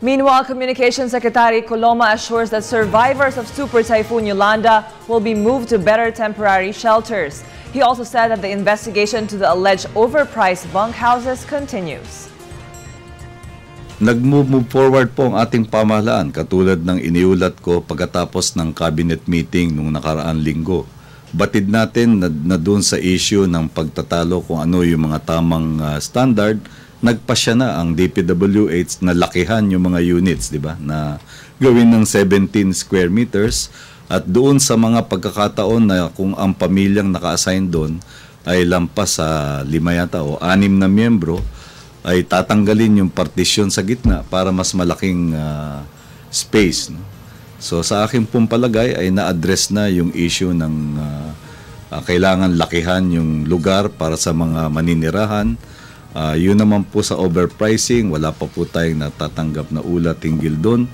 Meanwhile, Communications Secretary Coloma assures that survivors of Super Typhoon Yolanda will be moved to better temporary shelters. He also said that the investigation to the alleged overpriced bunkhouses continues. Nag-move forward po ang ating pamahalaan katulad ng iniulat ko pagkatapos ng cabinet meeting nung nakaraang linggo. Batid natin na doon sa issue ng pagtatalo kung ano yung mga tamang standard, nagpasya na ang DPWH na lakihan yung mga units, di ba? Na gawin ng 17 square meters at doon sa mga pagkakataon na kung ang pamilyang naka-assign doon ay lampas sa 5 yata o 6 na miyembro, ay tatanggalin yung partition sa gitna para mas malaking space. No? So sa aking pong palagay ay na-address na yung issue ng kailangan lakihan yung lugar para sa mga maninirahan. Yun naman po sa overpricing, wala pa po tayong natatanggap na ulat hinggil doon.